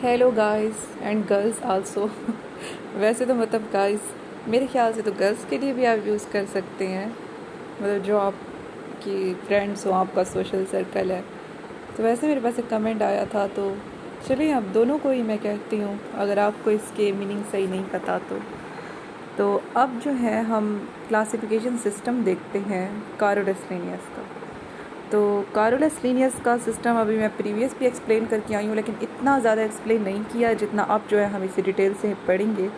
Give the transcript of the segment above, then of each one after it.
Hello guys and girls also. वैसे तो मतलब गाइस मेरे ख्याल से तो गर्ल्स के लिए भी आप यूज़ कर सकते हैं, मतलब जो आपकी फ्रेंड्स हो, आपका सोशल सर्कल है। तो वैसे मेरे पास एक कमेंट आया था, तो चलिए अब दोनों को ही मैं कहती हूँ, अगर आपको इसके मीनिंग सही नहीं पता तो अब जो है हम क्लासिफिकेशन सिस्टम देखते हैं कारोलस लीनियस का। तो कारोलस लीनियस का सिस्टम अभी मैं प्रीवियस भी एक्सप्लेन करके आई हूँ, लेकिन इतना ज़्यादा एक्सप्लेन नहीं किया जितना अब जो है हम इसे डिटेल से पढ़ेंगे।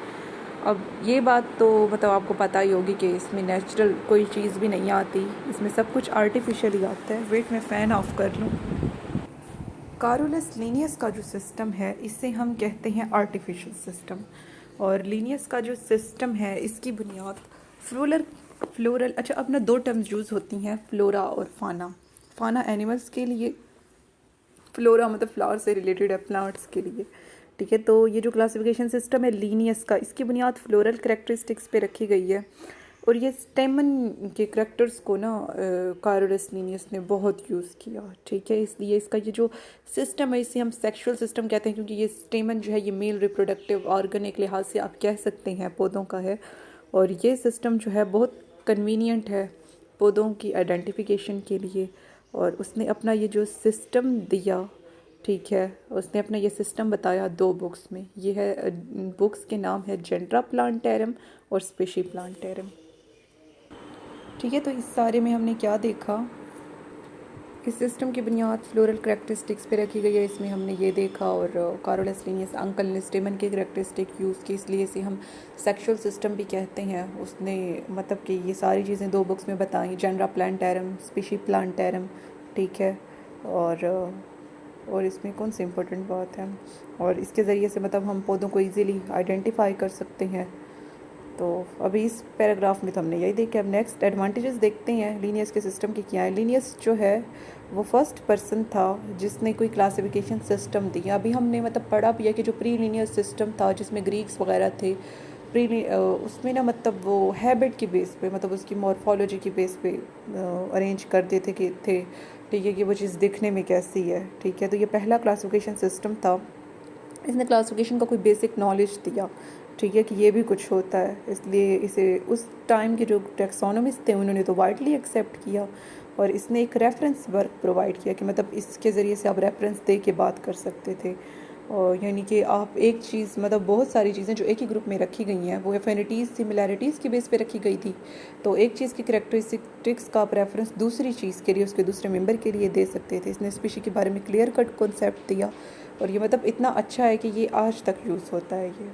अब ये बात तो मतलब आपको पता ही होगी कि इसमें नेचुरल कोई चीज़ भी नहीं आती, इसमें सब कुछ आर्टिफिशियल ही आता है। वेट मैं फ़ैन ऑफ कर लूँ। कारोलस लीनियस का जो सिस्टम है इसे हम कहते हैं आर्टिफिशियल सिस्टम। और लीनियस का जो सिस्टम है इसकी बुनियाद फ्लोरल अच्छा अब ना दो टर्म्स यूज़ होती हैं, फ्लोरा और फाना। फाना एनिमल्स के लिए, फ्लोरा मतलब फ्लावर से रिलेटेड है, प्लांट्स के लिए। ठीक है, तो ये जो क्लासिफिकेशन सिस्टम है लीनियस का, इसकी बुनियाद फ्लोरल करेक्टरिस्टिक्स पे रखी गई है। और ये स्टेमन के करेक्टर्स को ना कारोलस लीनियस ने बहुत यूज़ किया। ठीक है, इसलिए इसका ये जो सिस्टम है इसे हम सेक्सुअल सिस्टम कहते हैं, क्योंकि ये स्टेमन जो है ये मेल रिप्रोडक्टिव ऑर्गन एक लिहाज से आप कह सकते हैं पौधों का है। और ये सिस्टम जो है बहुत कन्वीनियंट है पौधों की आइडेंटिफिकेशन के लिए। और उसने अपना ये जो सिस्टम दिया, ठीक है, उसने अपना ये सिस्टम बताया दो बुक्स में। ये है बुक्स के नाम है जेंट्रा प्लांटेरम और स्पेशी प्लांटेरम। ठीक है, तो इस सारे में हमने क्या देखा, इस सिस्टम की बुनियाद फ्लोरल करेक्टरिस्टिक्स पे रखी गई है। इसमें हमने ये देखा, और कारोलस लीनियस अंकल ने स्टेमन के करेक्टरिस्टिक यूज़ की, इसलिए इसे हम सेक्सुअल सिस्टम भी कहते हैं। उसने मतलब कि ये सारी चीज़ें दो बुक्स में बताई, जेंड्रा प्लांटेरम, स्पीशी प्लांटेरम। ठीक है, और इसमें कौन सी इम्पोर्टेंट बात है, और इसके ज़रिए से मतलब हम पौधों को ईज़िली आइडेंटिफाई कर सकते हैं। तो अभी इस पैराग्राफ में तो हमने यही देखा। अब नेक्स्ट एडवांटेजेस देखते हैं लीनियस के सिस्टम की क्या है। लीनियस जो है वो फर्स्ट पर्सन था जिसने कोई क्लासिफिकेशन सिस्टम दिया। अभी हमने मतलब पढ़ा भी है कि जो प्री लीनियस सिस्टम था जिसमें ग्रीक्स वगैरह थे, उसमें ना मतलब वो हैबिट की बेस पे, मतलब उसकी मॉर्फोलॉजी की बेस पे अरेंज कर देते कि थे। ठीक है, कि वो चीज़ दिखने में कैसी है। ठीक है, तो ये पहला क्लासिफिकेशन सिस्टम था। इसने क्लासिफिकेशन का कोई बेसिक नॉलेज दिया। ठीक है, कि ये भी कुछ होता है, इसलिए इसे उस टाइम के जो टेक्सोनोमिस्ट थे उन्होंने तो वाइडली एक्सेप्ट किया। और इसने एक रेफरेंस वर्क प्रोवाइड किया कि मतलब इसके ज़रिए से आप रेफरेंस दे के बात कर सकते थे। और यानी कि आप एक चीज़, मतलब बहुत सारी चीज़ें जो एक ही ग्रुप में रखी गई हैं वो एफिनिटीज़ सिमिलैरिटीज़ की बेस पे रखी गई थी। तो एक चीज़ की करेक्टरिस्टिक्स का आप रेफरेंस दूसरी चीज़ के लिए, उसके दूसरे मेंबर के लिए दे सकते थे। इसने स्पीशी के बारे में क्लियर कट कॉन्सेप्ट दिया, और ये मतलब इतना अच्छा है कि ये आज तक यूज़ होता है ये।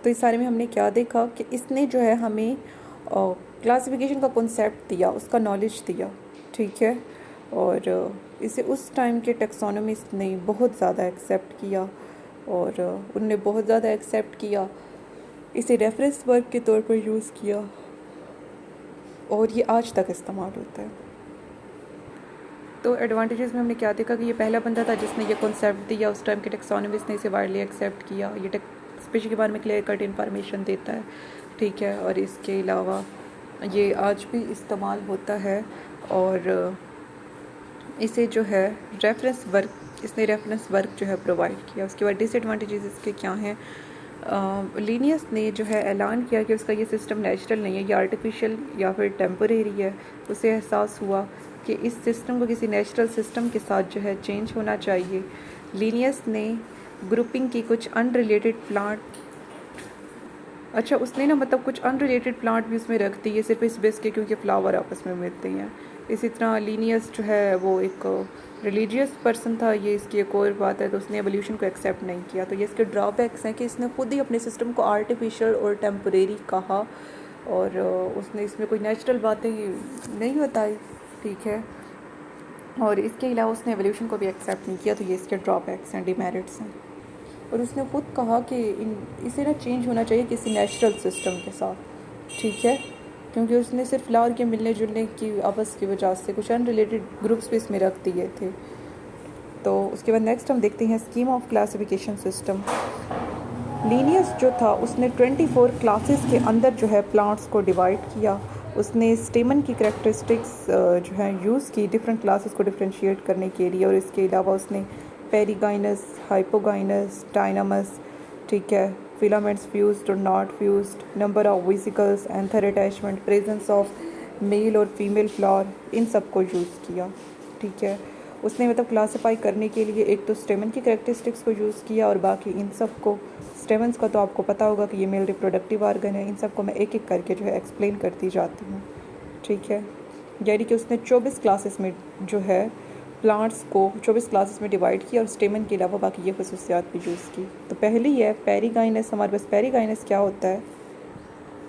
तो इस सारे में हमने क्या देखा कि इसने जो है हमें क्लासिफिकेशन का कॉन्सेप्ट दिया, उसका नॉलेज दिया। ठीक है, और इसे उस टाइम के टेक्सोनोमिस्ट ने बहुत ज़्यादा एक्सेप्ट किया, और उनने बहुत ज़्यादा एक्सेप्ट किया, इसे रेफरेंस वर्क के तौर पर यूज़ किया, और ये आज तक इस्तेमाल होता है। तो एडवांटेजेस में हमने क्या देखा कि ये पहला बंदा था जिसने ये कॉन्सेप्ट दिया, उस टाइम के टेक्सोनोमिस्ट ने इसे वाइडली एक्सेप्ट किया। ये स्पीशी के बारे में क्लियर कट इन्फॉर्मेशन देता है। ठीक है, और इसके अलावा ये आज भी इस्तेमाल होता है। और इसे जो है इसने रेफरेंस वर्क जो है प्रोवाइड किया। उसके बाद डिसएडवांटेजेस इसके क्या हैं। लीनियस ने जो है ऐलान किया कि उसका ये सिस्टम नेचुरल नहीं है, ये आर्टिफिशियल या फिर टेम्परेरी है। उसे एहसास हुआ कि इस सिस्टम को किसी नेचुरल सिस्टम के साथ जो है चेंज होना चाहिए। लीनियस ने ग्रुपिंग की कुछ अनरिलेटेड प्लांट, अच्छा उसने ना मतलब कुछ अनरिलेटेड प्लांट भी उसमें रख दिए सिर्फ इस बेस के क्योंकि फ्लावर आपस में मिलते हैं। इसी तरह लीनियस जो है वो एक रिलीजियस पर्सन था, ये इसकी एक और बात है। तो उसने एवोल्यूशन को एक्सेप्ट नहीं किया। तो ये इसके ड्रॉबैक्स हैं कि इसने खुद ही अपने सिस्टम को आर्टिफिशियल और टेम्परेरी कहा, और उसने इसमें कोई नेचुरल बातें नहीं बताई। ठीक है, और इसके अलावा उसने एवोल्यूशन को भी एक्सेप्ट नहीं किया। तो ये इसके ड्रॉबैक्स हैं, डिमेरिट्स हैं। और उसने खुद कहा कि इसे ना चेंज होना चाहिए किसी नेचुरल सिस्टम के साथ। ठीक है, क्योंकि उसने सिर्फ फ्लावर के मिलने जुलने की आपस की वजह से कुछ अनरिलेटेड ग्रुप्स भी इसमें रख दिए थे। तो उसके बाद नेक्स्ट हम देखते हैं scheme of classification system. Linnaeus जो था उसने 24 क्लासेस के अंदर जो है प्लांट्स को डिवाइड किया। उसने स्टेमन की करेक्टरिस्टिक्स जो है यूज़ की डिफरेंट क्लासेस को डिफ्रेंशिएट करने के लिए। और इसके अलावा उसने पेरिगाइनस, हाइपोगाइनस, डायनामस, ठीक है, फिलामेंट्स फ्यूज्ड और not fused, number of vesicles, anther attachment, presence of male और फीमेल फ्लावर, इन सब को यूज़ किया, ठीक है। उसने मतलब क्लासीफाई करने के लिए एक तो स्टेमन की कैरेक्टरिस्टिक्स को यूज़ किया और बाकी इन सब को, स्टेमन्स का तो आपको पता होगा कि ये मेल रिप्रोडक्टिव ऑर्गन है, इन सब को मैं एक एक करके जो है एक्सप्लेन करती जाती हूँ, ठीक है। यानी कि उसने 24 क्लासेस में जो है प्लांट्स को 24 क्लासेस में डिवाइड किया और स्टेमन के अलावा बाकी ये खसूसियात भी यूज़ की। तो पहली है पेरिगाइनस। हमारे पास पेरिगाइनस क्या होता है?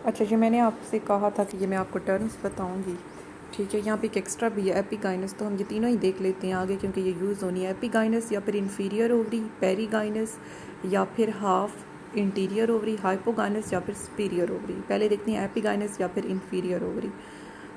अच्छा, ये मैंने आपसे कहा था कि ये मैं आपको टर्म्स बताऊंगी, ठीक है। यहाँ पे एक एक्स्ट्रा भी है एपिगाइनस, तो हम ये तीनों ही देख लेते हैं आगे क्योंकि ये यूज़ होनी है। एपिगाइनस या फिर इन्फीरियर ओवरी, पेरिगाइनस या फिर हाफ इंटीरियर ओवरी, हाइपोगाइनस या फिर सुपीरियर ओवरी। पहले देखते हैं एपिगाइनस या फिर इन्फीरियर ओवरी।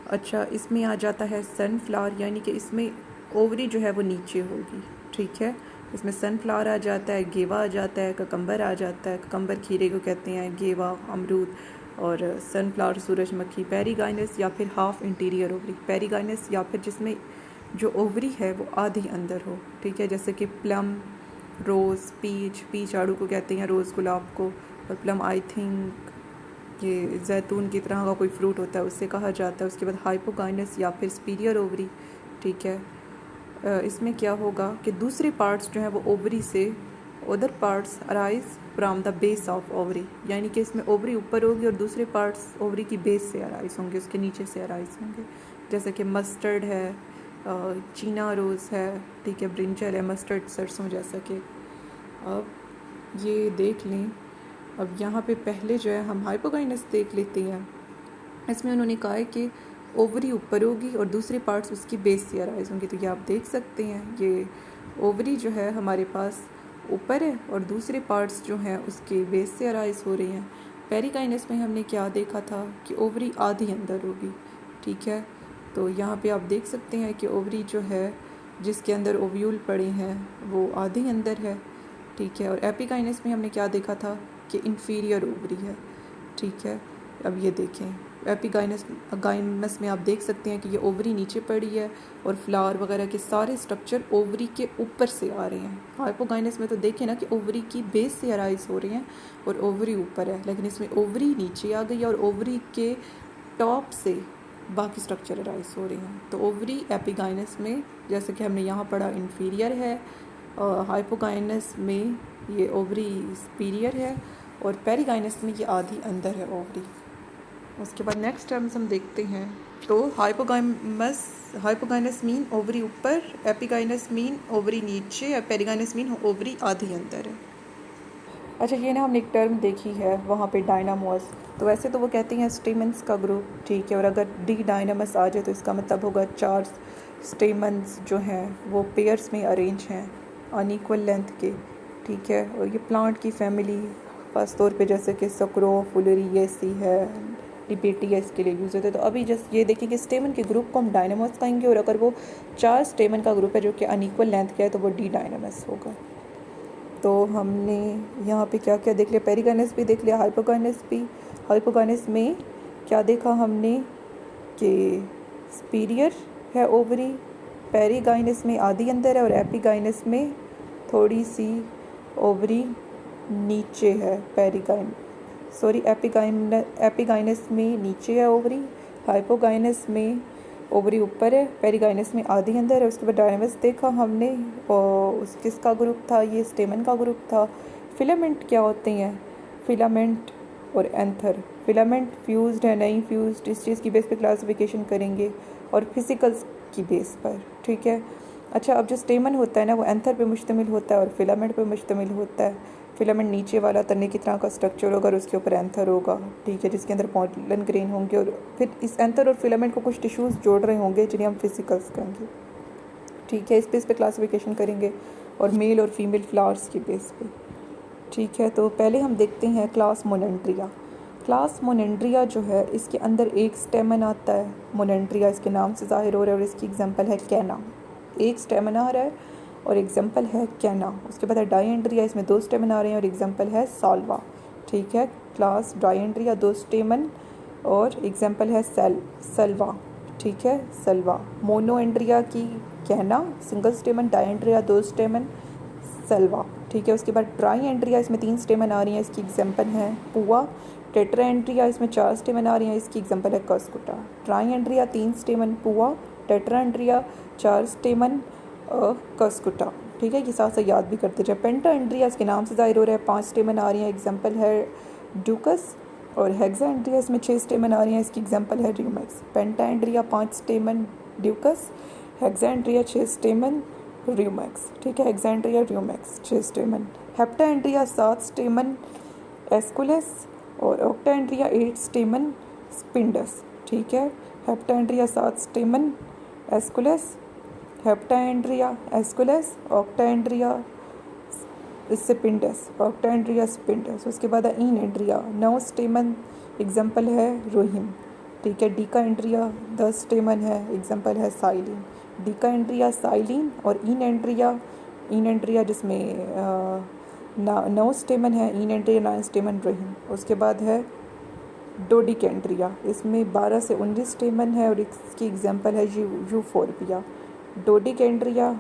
अच्छा, इसमें आ जाता है सनफ्लावर, यानी कि इसमें ओवरी जो है वो नीचे होगी, ठीक है। इसमें सनफ्लावर आ जाता है, गेवा आ जाता है, ककम्बर आ जाता है, ककम्बर खीरे को कहते हैं, गेवा अमरूद, और सनफ्लावर सूरजमुखी। पेरिगाइनस या फिर हाफ इंटीरियर ओवरी, पेरिगाइनस या फिर जिसमें जो ओवरी है वो आधी अंदर हो, ठीक है। जैसे कि प्लम, रोज़, पीच आड़ू को कहते हैं, रोज़ गुलाब को, और प्लम आई थिंक ये जैतून की तरह का कोई फ्रूट होता है, उससे कहा जाता है। उसके बाद हाइपोगाइनस या फिर सुपीरियर ओवरी, ठीक है। इसमें क्या होगा कि दूसरे पार्ट्स जो हैं वो ओवरी से, other parts arise from the base of ovary, यानी कि इसमें ओवरी ऊपर होगी और दूसरे पार्ट्स ओवरी की बेस से अराइज होंगे, उसके नीचे से अराइज होंगे। जैसे कि मस्टर्ड है, चीना रोज़ है, ठीक है, ब्रिंजल है, मस्टर्ड सरसों जैसा कि। अब ये देख लें, अब यहाँ पे पहले जो है हम हाइपोगाइनस देख लेते हैं। इसमें उन्होंने कहा है कि ओवरी ऊपर होगी और दूसरे पार्ट्स उसकी बेस से अराइज होंगे। तो ये आप देख सकते हैं, ये ओवरी जो है हमारे पास ऊपर है और दूसरे पार्ट्स जो हैं उसके बेस से अराइज हो रही हैं। पेरिगाइनस में हमने क्या देखा था कि ओवरी आधी अंदर होगी, ठीक है। तो यहाँ पे आप देख सकते हैं कि ओवरी जो है जिसके अंदर ओव्यूल पड़े हैं वो आधी अंदर है, ठीक है। और एपिगाइनस में हमने क्या देखा था कि इन्फीरियर ओवरी है, ठीक है। अब ये देखें, एपिगाइनस में आप देख सकते हैं कि ये ओवरी नीचे पड़ी है और फ्लावर वगैरह के सारे स्ट्रक्चर ओवरी के ऊपर से आ रहे हैं। हाइपोगाइनस में तो देखें ना कि ओवरी की बेस से अराइज हो रहे हैं और ओवरी ऊपर है, लेकिन इसमें ओवरी नीचे आ गई और ओवरी के टॉप से बाकी स्ट्रक्चर अराइज हो रहे हैं। तो ओवरी एपिगाइनस में, जैसे कि हमने यहाँ पढ़ा, इन्फीरियर है, हाइपोगाइनस में ये ओवरी सुपीरियर है और पेरिगाइनस में ये आधी अंदर है ओवरी। उसके बाद नेक्स्ट टर्म्स हम देखते हैं। तो हाइपोगाइनस मीन ओवरी ऊपर, एपिगाइनस मीन ओवरी नीचे, पेरिगाइनस मीन ओवरी आधी अंदर है। अच्छा, ये ना हमने एक टर्म देखी है वहाँ पे डायनामोस, तो वैसे तो वो कहते हैं स्टेमन्स का ग्रुप, ठीक है। और अगर डी डायनामस आ जाए तो इसका मतलब होगा 4 स्टेमन्स जो हैं वो पेयर्स में अरेंज हैं अनइक्वल लेंथ के, ठीक है। और ये प्लांट की फैमिली खास तौर पे जैसे कि सक्रो, फुलरिएसी है, डिबेटिया इसके लिए यूज़ होते हैं। तो अभी जस्ट ये देखिए कि स्टेमन के ग्रुप को हम डायनामस कहेंगे और अगर वो 4 स्टेमन का ग्रुप है जो कि अनइक्वल लेंथ का है तो वो डी डायनामस होगा। तो हमने यहाँ पे क्या क्या देख लिया, पेरिगाइनस भी देख लिया, हाइपोगाइनस भी। हाइपोगाइनस में क्या देखा हमने कि सुपीरियर है ओवरी, पेरिगाइनस में आधी अंदर है और एपिगाइनस में थोड़ी सी ओवरी नीचे है। एपिगाइनस में नीचे है ओवरी, हाइपोगाइनस में ओवरी ऊपर है, पेरिगाइनस में आधी अंदर है। उसके बाद डायनामस देखा हमने और उस किसका ग्रुप था, ये स्टेमन का ग्रुप था। फिलामेंट क्या होते हैं, फिलामेंट और एंथर। फिलामेंट फ्यूज्ड है नहीं फ्यूज्ड, इस चीज़ की बेस पे क्लासिफिकेशन करेंगे और फिजिकल्स की बेस पर, ठीक है। अच्छा, अब जो स्टेमन होता है ना वो एंथर पे मुश्तमिल होता है और फिलामेंट पे मुश्तमिल होता है। फिलामेंट नीचे वाला तने की तरह का स्ट्रक्चर होगा और उसके ऊपर एंथर होगा, ठीक है, जिसके अंदर पॉलन ग्रेन होंगे और फिर इस एंथर और फिलामेंट को कुछ टिश्यूज़ जोड़ रहे होंगे जिन्हें हम फिजिकल्स कहेंगे, ठीक है। इस बेस पे क्लासिफिकेशन करेंगे और मेल और फीमेल फ्लावर्स की बेस पे, ठीक है। तो पहले हम देखते हैं क्लास मोनेंड्रिया। क्लास मोनेंड्रिया जो है इसके अंदर एक स्टेमन आता है, मोनेंड्रिया इसके नाम से जाहिर हो रहा है और इसकी एग्जांपल है कैना, एक स्टेमन आ रहा है और एग्जांपल है कैना। उसके बाद है डायएंड्रिया, इसमें 2 स्टेमन आ रहे हैं और एग्जांपल है साल्वा, ठीक है। क्लास डायएंड्रिया 2 स्टेमन और एग्जांपल है सल्वा, ठीक है, सल्वा। मोनोएंड्रिया की कैना सिंगल स्टेमन, डायएंड्रिया 2 स्टेमन, सेल्वा, ठीक है। उसके बाद ट्राई एंड्रिया, इसमें 3 स्टेमन आ रही हैं, इसकी एग्जांपल है पुआ। टेट्रा एंड्रिया, इसमें 4 स्टेमन आ रही हैं, इसकी एग्जांपल है कस्कुटा। ट्राई एंड्रिया 3 स्टेमन पुआ, टेट्रा एंड्रिया 4 स्टेमन कस्कुटा, ठीक है। ये साथ साथ याद भी करते जाए। पेंटा एंड्रिया इसके नाम से ज़ाहिर हो रहा है, 5 स्टेमन आ रही हैं, एग्जाम्पल है ड्यूकस। और हेक्सा एंड्रिया इसमें 6 स्टेमन आ रही हैं, इसकी एग्जाम्पल है Rumex. Pentandria 5 stamen Daucus, hexandria 6 stamen Rumex, ठीक है। Hexandria Rumex 6 stamen. Heptandria 7 stamen Aesculus और ऑक्टा एंड्रिया 8 स्टेमन स्पिंडस, ठीक है। Heptandria 7 stamen Aesculus, heptandria Aesculus, octandria Sapindus, octandria Sapindus. उसके बाद इन Andrea 9 स्टेमन, example है रोहिम, ठीक है। डीका एंड्रिया 10 स्टेमन है, एग्जाम्पल है साइलिन। डीका एंड्रिया साइलिन। और इन एंड्रिया जिसमें 9 स्टेमन है, इन एंड्रिया 9 स्टेमन रोहिम। उसके बाद है डोडिकेंड्रिया, इसमें 12 से 19 स्टेमन है और इसकी एग्जाम्पल है यूफोर्बिया। डोडिकेंड्रिया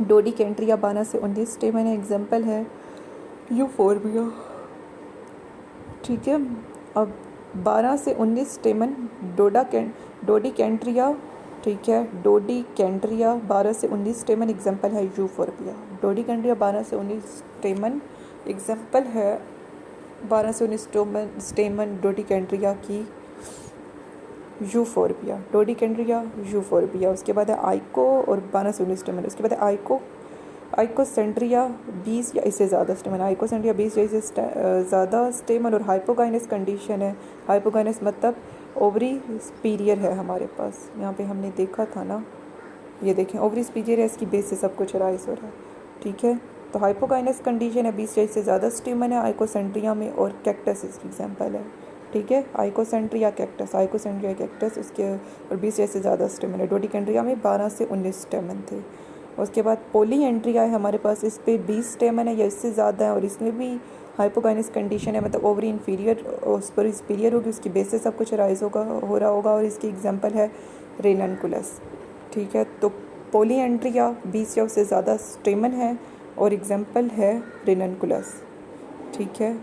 12 से 19 स्टेमन है, एग्जाम्पल है यूफोर्बिया, ठीक है। अब 12 से 19 स्टेमन डोडिकेंड्रिया, ठीक है। डोडिकेंड्रिया 12 से 19 स्टेमन, एग्जाम्पल है यूफोर्बिया। डोडिकेंड्रिया 12 से 19 स्टेमन, एग्जाम्पल है 12 से 19 स्टेमन डोडिकेंड्रिया की यूफोर्बिया। डोडिकेंड्रिया यूफोर्बिया। उसके बाद है आइको और 12 से 19 स्टेमन। उसके बाद है आइकोसेंड्रिया 20 या इससे ज़्यादा स्टेमन। आइकोसेंड्रिया 20 या इससे ज़्यादा स्टेमन। और हाइपोगाइनस कंडीशन है। हाइपोगाइनस मतलब ओवरी स्पीरियर है हमारे पास, यहाँ पे हमने देखा था ना, ये देखें ओवरी स्पीरियर है, इसकी बेस से सब कुछ राइज हो रहा है, ठीक है। तो हाइपोगाइनस कंडीशन है, 20 या इससे ज़्यादा स्टेमन है आइकोसेंड्रिया में। और कैक्टस इसकी एग्जाम्पल है, ठीक है। आइकोसेंड्रिया कैक्टस, आइकोसेंड्रिया कैक्टस उसके और 20 या इससे ज़्यादा स्टेमन है। डोडिकेंड्रिया में 12 से 19 स्टेमन थे। उसके बाद पोलीएंड्रिया है हमारे पास, इस पे 20 स्टेमन है या इससे ज़्यादा है और इसमें भी हाइपोगाइनस कंडीशन है, मतलब ओवरी इन्फीरियर उस पर सुपीरियर होगी, उसकी बेस से सब कुछ राइज हो रहा होगा। और इसकी एग्जांपल है रेननकुलस, ठीक है। तो पोलीएंड्रिया 20 या उससे ज़्यादा स्टेमन है और एग्जांपल है रेननकुलस, ठीक है।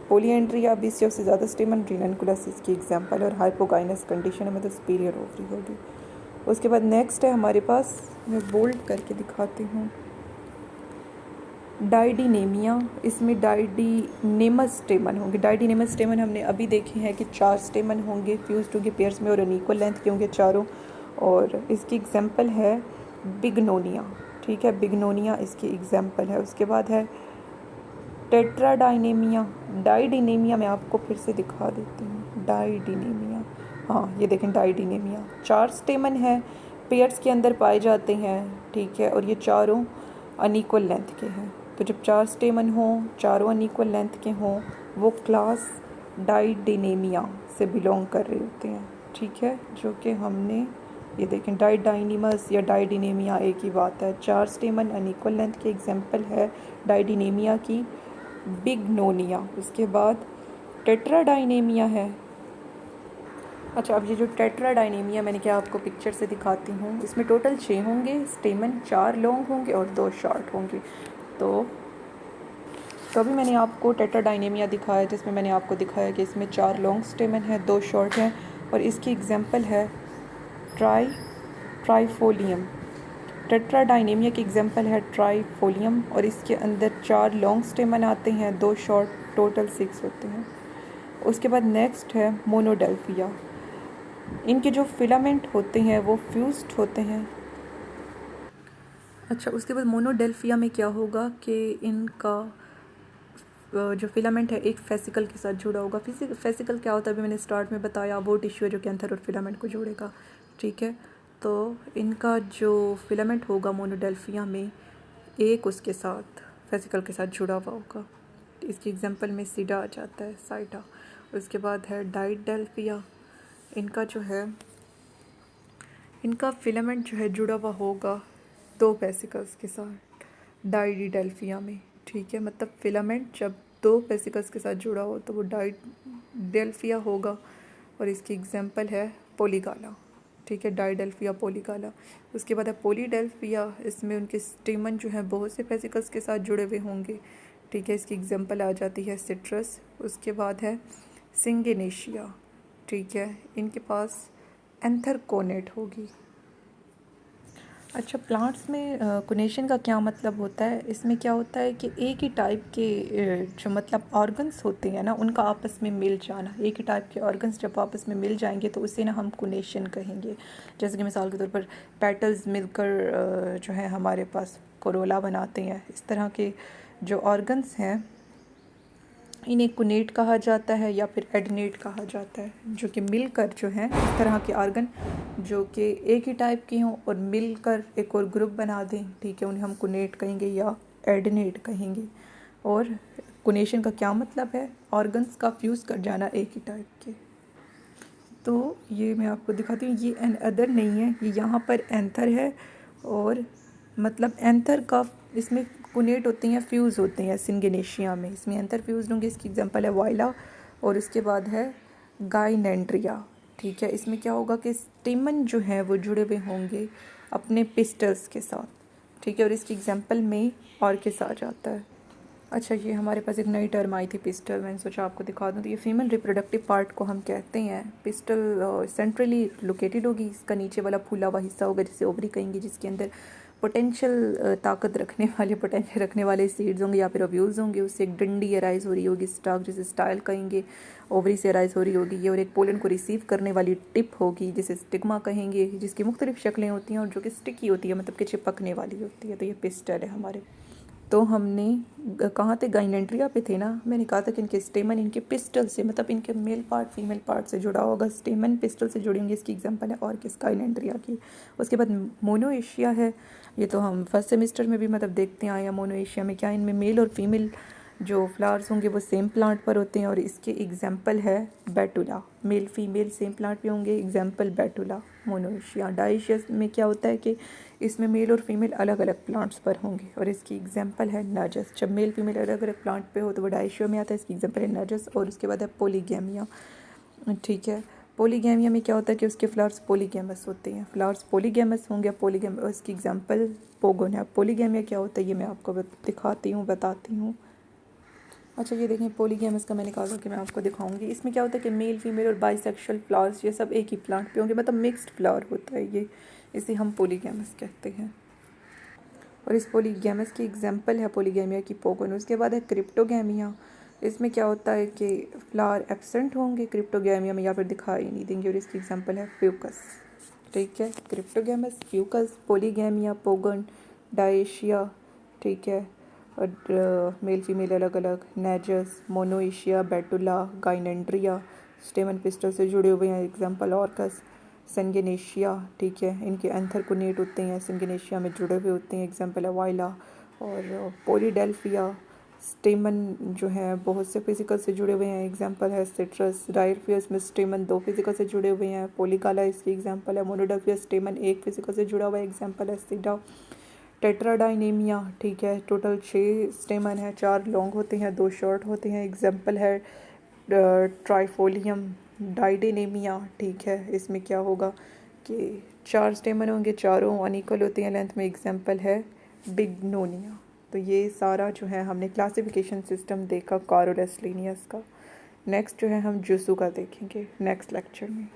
पोलीएंड्रिया 20 या उससे ज़्यादा स्टेमन, रेननकुलस इसकी एग्जांपल। और हाइपोगाइनस कंडीशन है, मतलब सुपीरियर ओवरी होगी। उसके बाद नेक्स्ट है हमारे पास, मैं बोल्ड करके दिखाती हूँ, डाइडिनेमिया। इसमें डाइडिनेमस स्टेमन होंगे। डाइडिनेमस स्टेमन हमने अभी देखे हैं कि 4 स्टेमन होंगे, फ्यूज्ड होंगे पेयर्स में और अनइक्वल लेंथ के होंगे चारों। और इसकी एग्जांपल है बिग्नोनिया, ठीक है। बिग्नोनिया इसकी एग्जांपल है। उसके बाद है टेट्राडाइनेमिया। डाइडिनेमिया मैं आपको फिर से दिखा देती हूँ। डाइडिनेमिया, हाँ ये देखें डाइडिनेमिया, 4 स्टेमन है, पेयर्स के अंदर पाए जाते हैं, ठीक है। और ये चारों अनइक्वल लेंथ के हैं। तो जब 4 स्टेमन हों, चारों अनइक्वल लेंथ के हों, वो क्लास डाइडिनेमिया से बिलोंग कर रहे होते हैं, ठीक है। जो कि हमने ये देखें डाइडाइनिमस या डाइडिनेमिया एक ही बात है। 4 स्टेमन अनइक्वल लेंथ के, एग्जाम्पल है डाइडिनेमिया की बिग्नोनिया। उसके बाद टेट्राडाइनेमिया है। अच्छा, अब ये जो टेट्राडाइनेमिया मैंने क्या आपको पिक्चर से दिखाती हूँ, इसमें टोटल 6 होंगे स्टेमन, 4 लॉन्ग होंगे और 2 शॉर्ट होंगे। तो अभी मैंने आपको टेट्राडाइनेमिया दिखाया, जिसमें मैंने आपको दिखाया कि इसमें 4 लॉन्ग स्टेमन है, 2 शॉर्ट हैं। और इसकी एग्जांपल है ट्राइफोलियम। टेट्राडाइनेमिया की एग्जांपल है ट्राइफोलियम और इसके अंदर 4 लॉन्ग स्टेमन आते हैं, 2 शॉर्ट, टोटल 6 होते हैं। उसके बाद नेक्स्ट है मोनोडेल्फिया। इनके जो फिलामेंट होते हैं वो फ्यूज्ड होते हैं। अच्छा, उसके बाद मोनोडेल्फिया में क्या होगा कि इनका जो फिलामेंट है एक फेसिकल के साथ जुड़ा होगा। फेसिकल क्या होता है अभी मैंने स्टार्ट में बताया, वो टिश्यू है जो कैंथर और फिलामेंट को जोड़ेगा, ठीक है। तो इनका जो फिलामेंट होगा मोनोडेल्फिया में एक उसके साथ फेसिकल के साथ जुड़ा हुआ होगा। इसकी एग्जांपल में सीडा आ जाता है, साइटा। उसके बाद है डाइडेल्फिया। इनका जो है इनका फिलामेंट जो है जुड़ा हुआ होगा 2 वेसिकल्स के साथ डाइडेल्फिया में, ठीक है। मतलब फिलामेंट जब 2 वेसिकल्स के साथ जुड़ा हो तो वो डाइडेल्फिया होगा। और इसकी एग्जांपल है पोलीगाला, ठीक है, डाइडेल्फिया पोलिकाला। उसके बाद है पॉलीडेल्फिया, इसमें उनके स्टेमन जो है बहुत से वेसिकल्स के साथ जुड़े हुए होंगे, ठीक है, इसकी एग्जांपल आ जाती है सिट्रस। उसके बाद है सिंगेनेशिया, ठीक है, इनके पास एंथरकोनेट होगी। अच्छा, प्लांट्स में कोनेशन का क्या मतलब होता है? इसमें क्या होता है कि एक ही टाइप के जो मतलब ऑर्गन्स होते हैं ना, उनका आपस में मिल जाना। एक ही टाइप के ऑर्गन्स जब आपस में मिल जाएंगे तो उसे ना हम कोनेशन कहेंगे। जैसे कि मिसाल के तौर पर पेटल्स मिलकर जो है हमारे पास कोरोला बनाते हैं। इस तरह के जो ऑर्गन्स हैं इन्हें कुनेट कहा जाता है या फिर एडनेट कहा जाता है, जो कि मिलकर जो है इस तरह के ऑर्गन जो कि एक ही टाइप के हों और मिलकर एक और ग्रुप बना दें, ठीक है, उन्हें हम कुनेट कहेंगे या एडनेट कहेंगे। और कुनेशन का क्या मतलब है? ऑर्गन्स का फ्यूज़ कर जाना एक ही टाइप के। तो ये मैं आपको दिखाती हूँ, ये एन अदर नहीं है, ये यहाँ पर एंथर है और मतलब एंथर का इसमें कुनेट होते हैं, फ्यूज़ होते हैं सिंगेनेशिया में, इसमें एंथर फ्यूज़ होंगे। इसकी एग्जांपल है वाइला। और उसके बाद है गाइनेंड्रिया, ठीक है, इसमें क्या होगा कि स्टेमन जो है वो जुड़े हुए होंगे अपने पिस्टल्स के साथ, ठीक है, और इसकी एग्जांपल में ऑर्किस आ जाता है। अच्छा, ये हमारे पास एक नई टर्म आई थी पिस्टल, मैंने सोचा आपको दिखा दूँ। तो ये फीमेल रिप्रोडक्टिव पार्ट को हम कहते हैं। पिस्टल सेंट्रली लोकेटेड होगी, इसका नीचे वाला फूला हुआ हिस्सा होगा जिसे ओवरी कहेंगे, जिसके अंदर पोटेंशियल ताकत पोटेंशियल रखने वाले सीड्स होंगे या फिर ओव्यूल्स होंगे। उससे एक डंडी अराइज हो रही होगी, स्टाक जिसे स्टाइल कहेंगे, ओवरी से अराइज हो रही होगी ये, और एक पोलन को रिसीव करने वाली टिप होगी जिसे स्टिग्मा कहेंगे, जिसकी मुख्तलिफ शक्लें होती हैं और जो कि स्टिकी होती है, मतलब कि चिपकने वाली होती है। तो ये पिस्टल है हमारे। तो हमने कहाँ थे? गाइनेंड्रिया पे थे ना। मैंने कहा था कि इनके स्टेमन इनके पिस्टल से, मतलब इनके मेल पार्ट फीमेल पार्ट से जुड़ा होगा। स्टेमन पिस्टल से जुड़ी होंगी, इसकी एग्जांपल है ऑर्किस गाइनेंड्रिया की। उसके बाद मोनोएशिया है, ये तो हम फर्स्ट सेमेस्टर में भी मतलब देखते आए हैं। मोनोएशिया में क्या, इनमें मेल और फीमेल जो फ्लावर्स होंगे वो सेम प्लांट पर होते हैं, और इसके एग्जांपल है Betula. Male female same plant पे होंगे, एग्जांपल बेटुला मोनोएशिया। डाइशियस में क्या होता है कि इसमें मेल और फीमेल अलग अलग प्लांट्स पर होंगे, और इसकी एग्जांपल है नर्जस। जब मेल फीमेल अलग अलग प्लांट पे हो तो वो डाइशिया में आता है, इसकी एग्जांपल है नर्जस। और उसके बाद है पॉलीगैमिया, ठीक है। पॉलीगैमिया में क्या होता है कि उसके फ्लावर्स पॉलीगैमस होते हैं। फ्लावर्स पॉलीगैमस होंगे, पॉलीगैम इसकी एग्जांपल पोगोन है। पॉलीगैमिया क्या होता है ये मैं आपको दिखाती हूँ, बताती हूँ। अच्छा, ये देखें पॉलीगैमस का मैंने कहा कि मैं आपको दिखाऊंगी। इसमें क्या होता है कि मेल फीमेल और बाइसेक्सुअल फ्लावर्स ये सब एक ही प्लांट पे होंगे, मतलब मिक्स्ड फ्लावर होता है ये, इसे हम पॉलीगैमस कहते हैं। और इस पॉलीगैमस की एग्जांपल है पॉलीगैमिया की पोगोन। उसके बाद है क्रिप्टोगैमिया। इसमें क्या होता है कि फ्लावर एब्सेंट होंगे क्रिप्टोगैमिया में या फिर दिखाई नहीं देंगे, और इसकी एग्जांपल है फ्यूकस, ठीक है। क्रिप्टोगैमस, फ्यूकस, पॉलीगैमिया, पोगन, डायशिया, ठीक है। और मेल फीमेल अलग अलग, नेजस, मोनोएशिया, बेटुला, गाइनेंड्रिया, स्टेमन पिस्टल से जुड़े हुए हैं, एग्जांपल ऑर्कस, सिंगेनेशिया, ठीक है, इनके एंथरकोनेट होते हैं, सिंगेनेशिया में जुड़े हुए होते हैं, एग्जांपल है वाइला। और पॉलीडेल्फिया, स्टेमन जो है बहुत से फिजिकल से जुड़े हुए हैं, एग्जांपल है सिट्रस। डायरफियस में स्टेमन 2 फिजिकल से जुड़े हुए हैं, पोलिकाला इसकी एग्जांपल है। मोनोडेल्फिया स्टेमन 1 फिजिकल से जुड़ा हुआ है, एग्जांपल है सीडा। टेट्राडाइनेमिया, ठीक है, टोटल 6 स्टेमन है, 4 लॉन्ग होते हैं, 2 शॉर्ट होते हैं, एग्जांपल है ट्राइफोलियम। डाइडेनेमिया, ठीक है, इसमें क्या होगा कि 4 स्टेमन होंगे, चारों अनइक्वल होते हैं लेंथ में, एग्जांपल है बिग्नोनिया। तो ये सारा जो है हमने क्लासिफिकेशन सिस्टम देखा कॉरोलस लीनियस का। नेक्स्ट जो है हम जुसू का देखेंगे नेक्स्ट लेक्चर में।